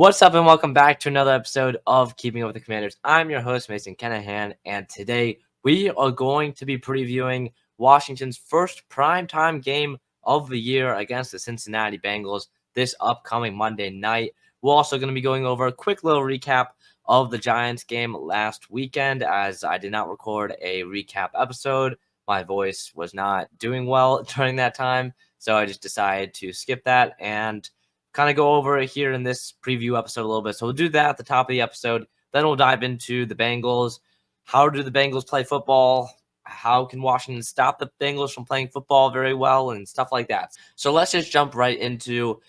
What's up, and welcome back to another episode of Keeping Up with the Commanders. I'm your host, Mason Kenahan, and today we are going to be previewing Washington's first primetime game of the year against the Cincinnati Bengals this upcoming Monday night. We're also going to be going over a quick little recap of the Giants game last weekend, as I did not record a recap episode. My voice was not doing well during that time, so I just decided to skip that and kind of go over it here in this preview episode a little bit. So we'll do that at the top of the episode. Then we'll dive into the Bengals. How do the Bengals play football? How can Washington stop the Bengals from playing football very well and stuff like that? So let's just jump right into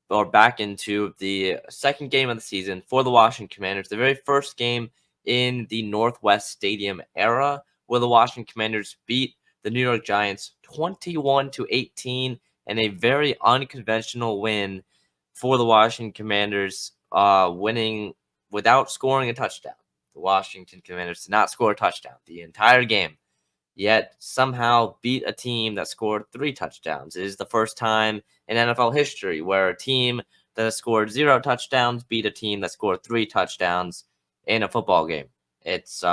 or back into the second game of the season for the Washington Commanders, the very first game in the Northwest Stadium era, where the Washington Commanders beat the New York Giants 21-18 in a very unconventional win for the Washington Commanders, winning without scoring a touchdown. The Washington Commanders did not score a touchdown the entire game, yet somehow beat a team that scored 3 touchdowns. It is the first time in NFL history where a team that has scored 0 touchdowns beat a team that scored 3 touchdowns in a football game. It's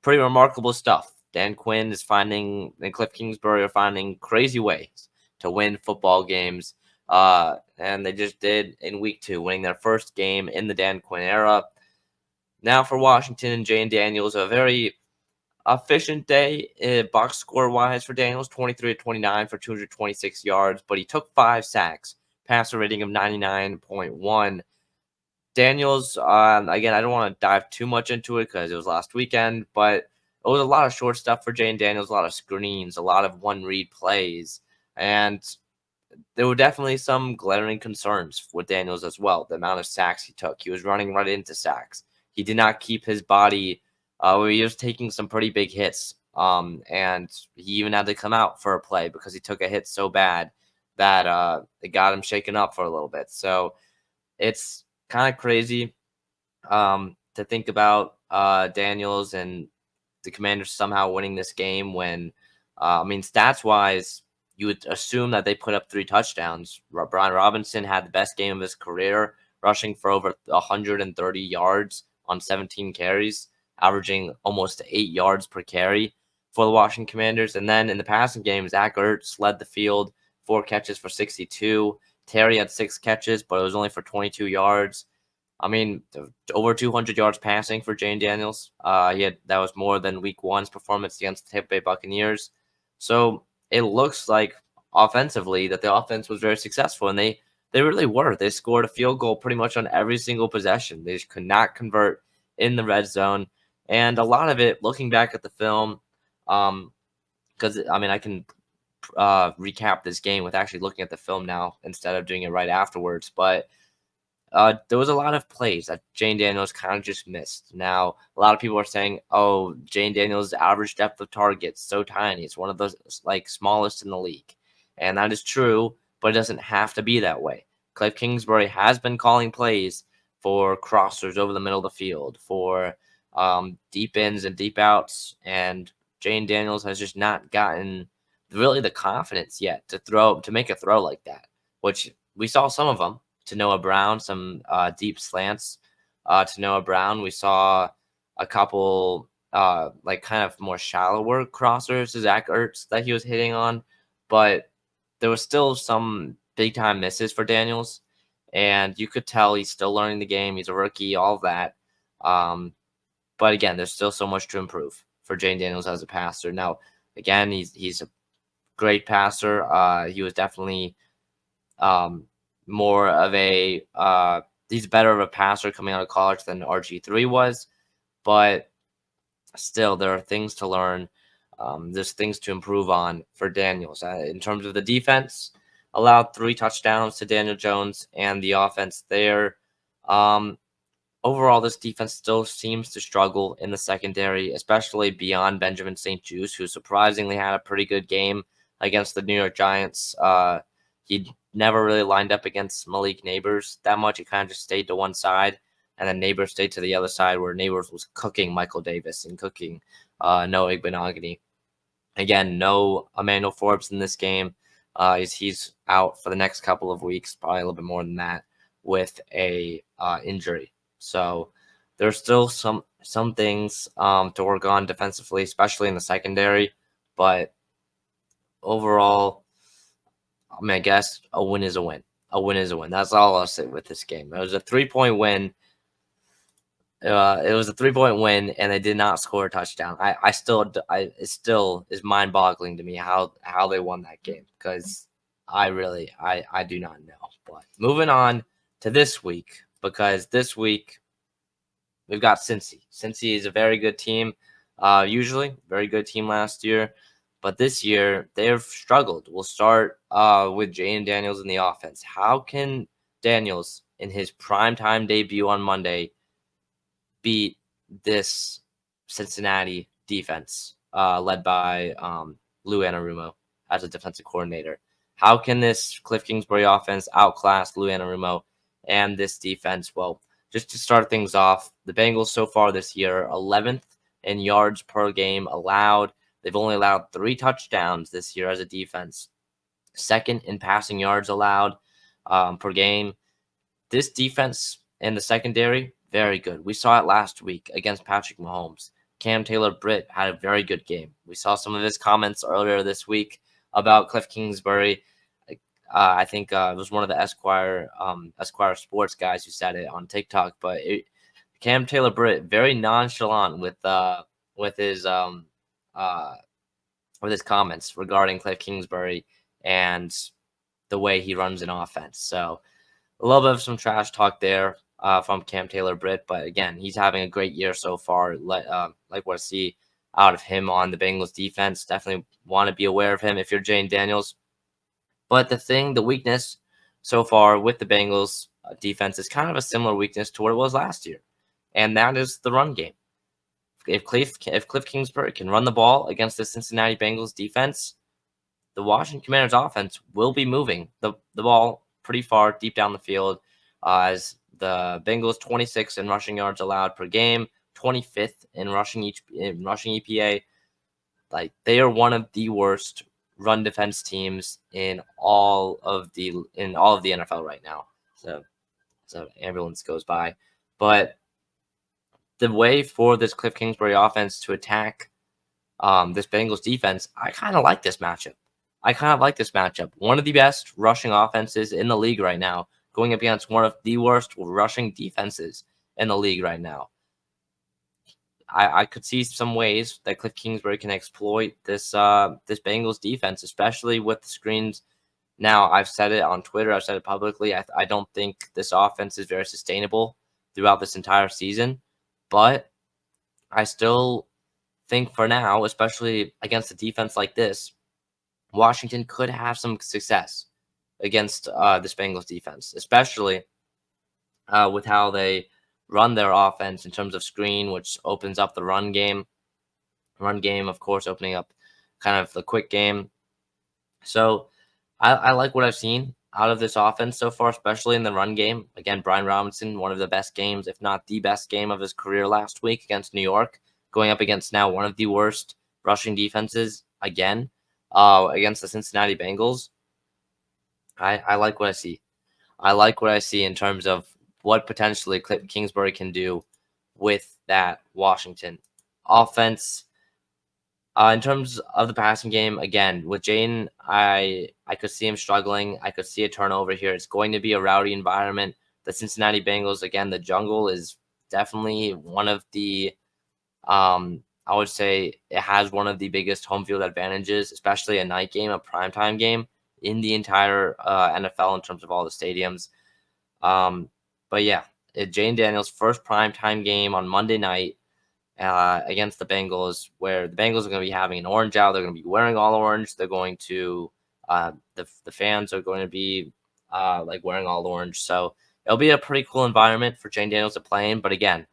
pretty remarkable stuff. Dan Quinn is finding, and Kliff Kingsbury are finding crazy ways to win football games. And they just did in week 2, winning their first game in the Dan Quinn era. Now for Washington and Jayden Daniels, a very efficient day box score wise for Daniels, 23-29 for 226 yards, but he took 5 sacks, passer rating of 99.1. Daniels, again, I don't want to dive too much into it because it was last weekend, but it was a lot of short stuff for Jayden Daniels, a lot of screens, a lot of one-read plays, and there were definitely some glaring concerns with Daniels as well. The amount of sacks he took. He was running right into sacks. He did not keep his body. He was taking some pretty big hits. And he even had to come out for a play because he took a hit so bad that it got him shaken up for a little bit. So it's kind of crazy to think about Daniels and the Commanders somehow winning this game when, stats-wise, you would assume that they put up 3 touchdowns. Brian Robinson had the best game of his career, rushing for over 130 yards on 17 carries, averaging almost 8 yards per carry for the Washington Commanders. And then in the passing game, Zach Ertz led the field, 4 catches for 62. Terry had 6 catches, but it was only for 22 yards. Over 200 yards passing for Jayden Daniels. That was more than Week 1's performance against the Tampa Bay Buccaneers. So it looks like offensively that the offense was very successful, and they really were. They scored a field goal pretty much on every single possession. They just could not convert in the red zone, and a lot of it, looking back at the film, because I can recap this game with actually looking at the film now instead of doing it right afterwards, but there was a lot of plays that Jayden Daniels kind of just missed. Now, a lot of people are saying, oh, Jayden Daniels' average depth of target is so tiny. It's one of those smallest in the league. And that is true, but it doesn't have to be that way. Kliff Kingsbury has been calling plays for crossers over the middle of the field, for deep ins and deep outs. And Jayden Daniels has just not gotten really the confidence yet to make a throw like that, which we saw some of them. To Noah Brown, some deep slants to Noah Brown. We saw a couple kind of more shallower crossers to Zach Ertz that he was hitting on, but there was still some big time misses for Daniels, and you could tell he's still learning the game. He's a rookie, all of that. But again, there's still so much to improve for Jayden Daniels as a passer. Now, again, he's a great passer. He was definitely more of a he's better of a passer coming out of college than RG3 was, but still there are things to learn. There's things to improve on for Daniels. In terms of the defense, allowed 3 touchdowns to Daniel Jones and the offense there. Overall, this defense still seems to struggle in the secondary, especially beyond Benjamin St-Juste, who surprisingly had a pretty good game against the New York Giants. He never really lined up against Malik Neighbors that much. He kind of just stayed to one side, and then Neighbors stayed to the other side, where Neighbors was cooking Michael Davis and cooking Noah Igbenogany. Again, no Emmanuel Forbes in this game. He's out for the next couple of weeks, probably a little bit more than that. with a injury. So there's still some things to work on defensively, especially in the secondary. But overall, I mean, I guess a win is a win. A win is a win. That's all I'll say with this game. It was a 3-point win. It was a 3-point win, and they did not score a touchdown. It still is mind boggling to me how they won that game, because I do not know. But moving on to this week, because this week we've got Cincy. Cincy is a very good team, usually very good team last year, but this year they've struggled. We'll start with Jayden Daniels in the offense. How can Daniels, in his primetime debut on Monday, beat this Cincinnati defense led by Lou Anarumo as a defensive coordinator? How can this Kliff Kingsbury offense outclass Lou Anarumo and this defense? Well, just to start things off, the Bengals so far this year, 11th in yards per game allowed. They've only allowed 3 touchdowns this year as a defense. Second in passing yards allowed per game. This defense in the secondary, very good. We saw it last week against Patrick Mahomes. Cam Taylor-Britt had a very good game. We saw some of his comments earlier this week about Kliff Kingsbury. I think it was one of the Esquire Sports guys who said it on TikTok. But Cam Taylor-Britt, very nonchalant with his comments regarding Kliff Kingsbury and the way he runs an offense. So a little bit of some trash talk there from Cam Taylor-Britt, but again, he's having a great year so far. Like what I see out of him on the Bengals defense. Definitely want to be aware of him if you're Jayden Daniels. But the weakness so far with the Bengals defense is kind of a similar weakness to what it was last year, and that is the run game. If Kliff Kingsbury can run the ball against the Cincinnati Bengals defense, the Washington Commanders offense will be moving the ball pretty far deep down the field, as the Bengals 26th in rushing yards allowed per game, 25th in rushing EPA. Like, they are one of the worst run defense teams in all of the NFL right now. So ambulance goes by, but the way for this Kliff Kingsbury offense to attack this Bengals defense, I kind of like this matchup. One of the best rushing offenses in the league right now, going up against one of the worst rushing defenses in the league right now. I could see some ways that Kliff Kingsbury can exploit this Bengals defense, especially with the screens. Now, I've said it on Twitter. I've said it publicly. I don't think this offense is very sustainable throughout this entire season, but I still think for now, especially against a defense like this, Washington could have some success against this Bengals defense, especially with how they run their offense in terms of screen, which opens up the run game. Run game, of course, opening up kind of the quick game. So I like what I've seen out of this offense so far, especially in the run game. Again, Brian Robinson, one of the best games, if not the best game of his career last week against New York, going up against now one of the worst rushing defenses again against the Cincinnati Bengals. I like what I see. I like what I see in terms of what potentially Kliff Kingsbury can do with that Washington offense. In terms of the passing game, again, with Jayden, I could see him struggling. I could see a turnover here. It's going to be a rowdy environment. The Cincinnati Bengals, again, the jungle is definitely one of the, I would say it has one of the biggest home field advantages, especially a night game, a primetime game in the entire NFL in terms of all the stadiums. But yeah, Jayden Daniels' first primetime game on Monday night against the Bengals, where the Bengals are going to be having an orange out. They're going to be wearing all orange. They're going to the fans are going to be like wearing all orange. So it'll be a pretty cool environment for Jayden Daniels to play in. But again,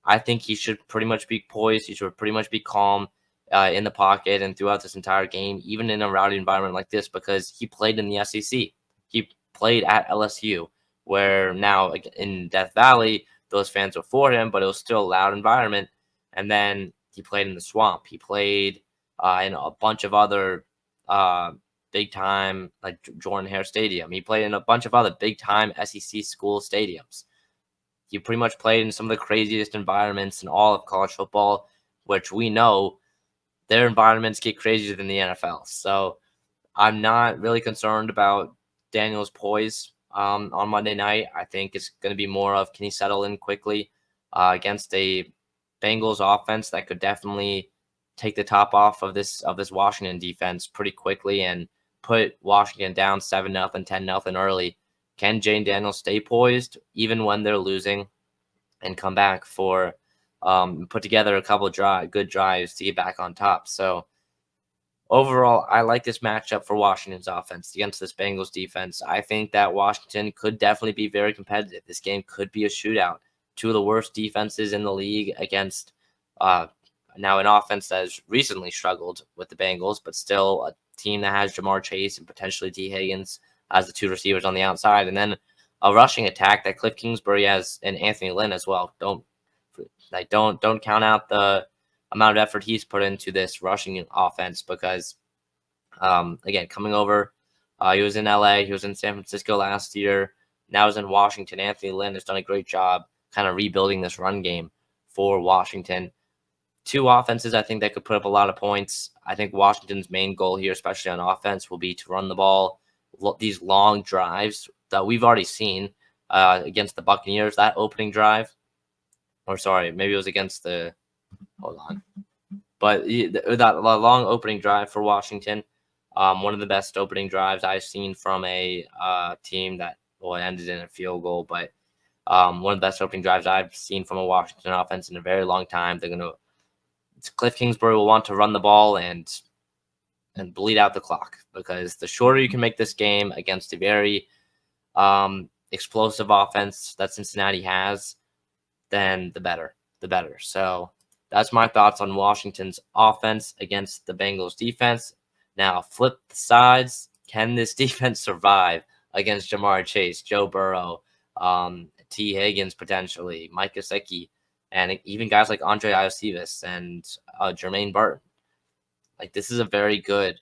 I think he should pretty much be poised. He should pretty much be calm in the pocket and throughout this entire game, even in a rowdy environment like this, because he played in the SEC. He played at LSU, where now in Death Valley, those fans were for him, but it was still a loud environment. And then he played in the Swamp. He played in a bunch of other big time, like Jordan Hare Stadium. He played in a bunch of other big time SEC school stadiums. He pretty much played in some of the craziest environments in all of college football, which we know their environments get crazier than the NFL. So I'm not really concerned about Daniel's poise on Monday night. I think it's going to be more of can he settle in quickly against a Bengals offense that could definitely take the top off of this Washington defense pretty quickly and put Washington down 7-0, 10-0 early. Can Jayden Daniels stay poised even when they're losing and come back for put together a couple of good drives to get back on top? So overall, I like this matchup for Washington's offense against this Bengals defense. I think that Washington could definitely be very competitive. This game could be a shootout. Two of the worst defenses in the league against now an offense that has recently struggled with the Bengals, but still a team that has Jamar Chase and potentially T. Higgins as the two receivers on the outside, and then a rushing attack that Kliff Kingsbury has and Anthony Lynn as well. Don't count out the amount of effort he's put into this rushing offense because, again, coming over, he was in LA, he was in San Francisco last year, now he's in Washington. Anthony Lynn has done a great job kind of rebuilding this run game for Washington. Two offenses, I think, that could put up a lot of points. I think Washington's main goal here, especially on offense, will be to run the ball. These long drives that we've already seen against the Buccaneers, that opening drive, or sorry, maybe it was against the, hold on. But that long opening drive for Washington, one of the best opening drives I've seen from a team that, well, it ended in a field goal, but one of the best opening drives I've seen from a Washington offense in a very long time. Kliff Kingsbury will want to run the ball and bleed out the clock because the shorter you can make this game against a very explosive offense that Cincinnati has, then the better. So that's my thoughts on Washington's offense against the Bengals defense. Now, flip the sides. Can this defense survive against Jamar Chase, Joe Burrow, T. Higgins potentially, Mike Gesicki, and even guys like Andre Iosivas and Jermaine Burton? Like, this is a very good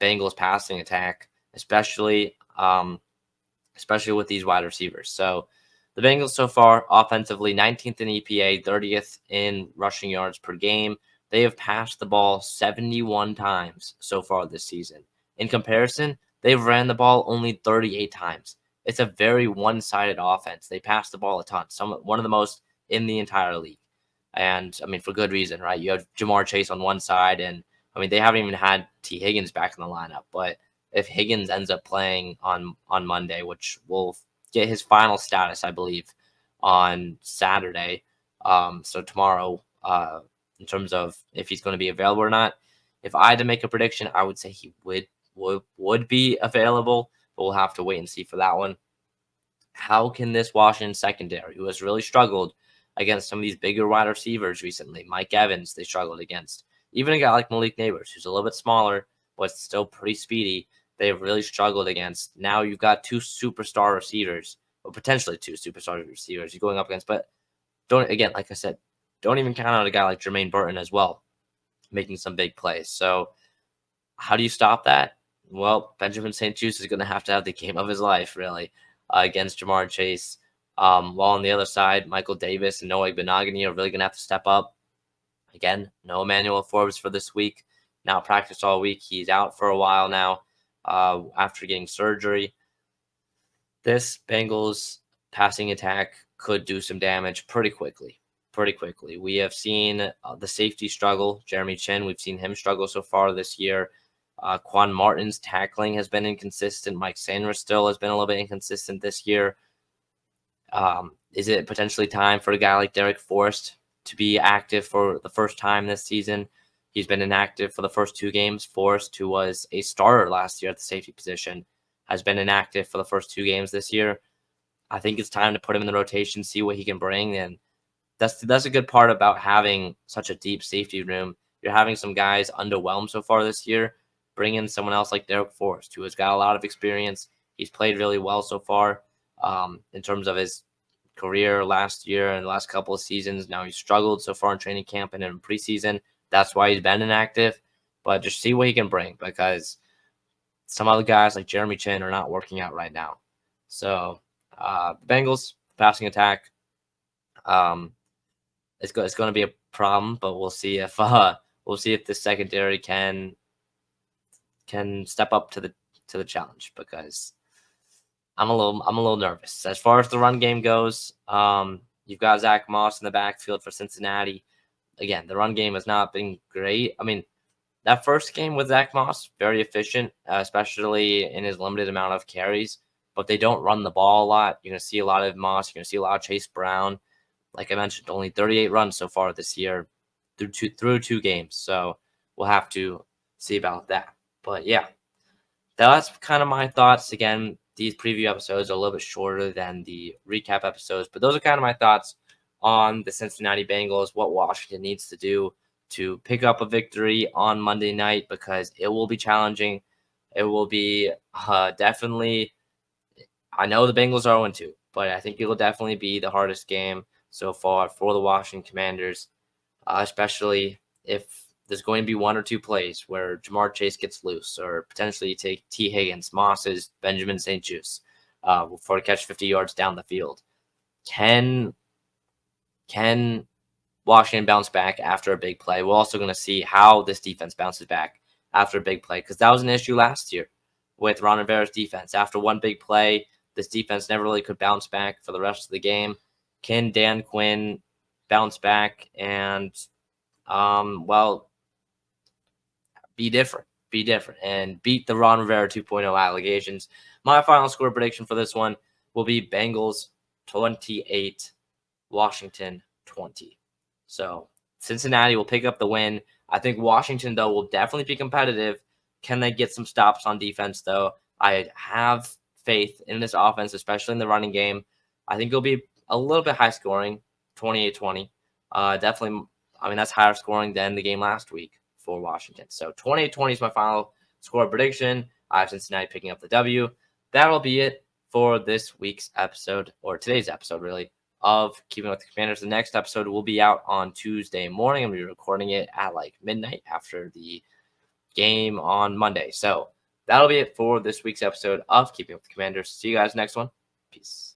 Bengals passing attack, especially with these wide receivers. So the Bengals so far, offensively, 19th in EPA, 30th in rushing yards per game. They have passed the ball 71 times so far this season. In comparison, they've ran the ball only 38 times. It's a very one-sided offense. They pass the ball a ton, one of the most in the entire league. And, I mean, for good reason, right? You have Jamar Chase on one side, and, I mean, they haven't even had T. Higgins back in the lineup. But if Higgins ends up playing on Monday, which will get his final status, I believe, on Saturday, so tomorrow, in terms of if he's going to be available or not, if I had to make a prediction, I would say he would be available, but we'll have to wait and see for that one. How can this Washington secondary, who has really struggled against some of these bigger wide receivers recently, Mike Evans, they struggled against, even a guy like Malik Neighbors, who's a little bit smaller, but still pretty speedy, they've really struggled against. Now you've got two superstar receivers, or potentially two superstar receivers you're going up against, but like I said, don't even count out a guy like Jermaine Burton as well, making some big plays. So how do you stop that? Well, Benjamin St-Juste is going to have the game of his life, really, against Jamar Chase. While on the other side, Michael Davis and Noah Benogany are really going to have to step up. Again, no Emmanuel Forbes for this week. Now practiced all week. He's out for a while now after getting surgery. This Bengals passing attack could do some damage pretty quickly. We have seen the safety struggle. Jeremy Chin, we've seen him struggle so far this year. Quan Martin's tackling has been inconsistent. Mike Sanders still has been a little bit inconsistent this year. Is it potentially time for a guy like Derek Forrest to be active for the first time this season? He's been inactive for the first two games. Forrest, who was a starter last year at the safety position, has been inactive for the first two games this year. I think it's time to put him in the rotation, see what he can bring. And that's a good part about having such a deep safety room. You're having some guys underwhelm so far this year. Bring in someone else like Derek Forrest, who has got a lot of experience. He's played really well so far in terms of his career last year and the last couple of seasons. Now he's struggled so far in training camp and in preseason. That's why he's been inactive. But just see what he can bring, because some other guys like Jeremy Chin are not working out right now. So the Bengals passing attack, it's going to be a problem, but we'll see if the secondary can step up to the challenge, because I'm a little nervous. As far as the run game goes, you've got Zach Moss in the backfield for Cincinnati. Again, the run game has not been great. I mean, that first game with Zach Moss, very efficient, especially in his limited amount of carries, but they don't run the ball a lot. You're going to see a lot of Moss. You're going to see a lot of Chase Brown. Like I mentioned, only 38 runs so far this year through two games. So we'll have to see about that. But yeah, that's kind of my thoughts. Again, these preview episodes are a little bit shorter than the recap episodes, but those are kind of my thoughts on the Cincinnati Bengals, what Washington needs to do to pick up a victory on Monday night, because it will be challenging. It will be definitely, I know the Bengals are 0-2, but I think it will definitely be the hardest game so far for the Washington Commanders, especially if there's going to be one or two plays where Jamar Chase gets loose, or potentially you take T. Higgins, Moss's, Benjamin St-Juste for a catch 50 yards down the field. Can Washington bounce back after a big play? We're also going to see how this defense bounces back after a big play, because that was an issue last year with Ron Rivera's defense. After one big play, this defense never really could bounce back for the rest of the game. Can Dan Quinn bounce back and, be different, and beat the Ron Rivera 2.0 allegations? My final score prediction for this one will be Bengals 28, Washington 20. So Cincinnati will pick up the win. I think Washington, though, will definitely be competitive. Can they get some stops on defense, though? I have faith in this offense, especially in the running game. I think it'll be a little bit high scoring, 28-20. Definitely, I mean, that's higher scoring than the game last week for Washington. So 28-20 is my final score prediction. I have Cincinnati picking up the W. That'll be it for this week's episode, or today's episode, really, of Keeping With the Commanders. The next episode will be out on Tuesday morning. I'm going to be recording it at like midnight after the game on Monday. So that'll be it for this week's episode of Keeping With the Commanders. See you guys next one. Peace.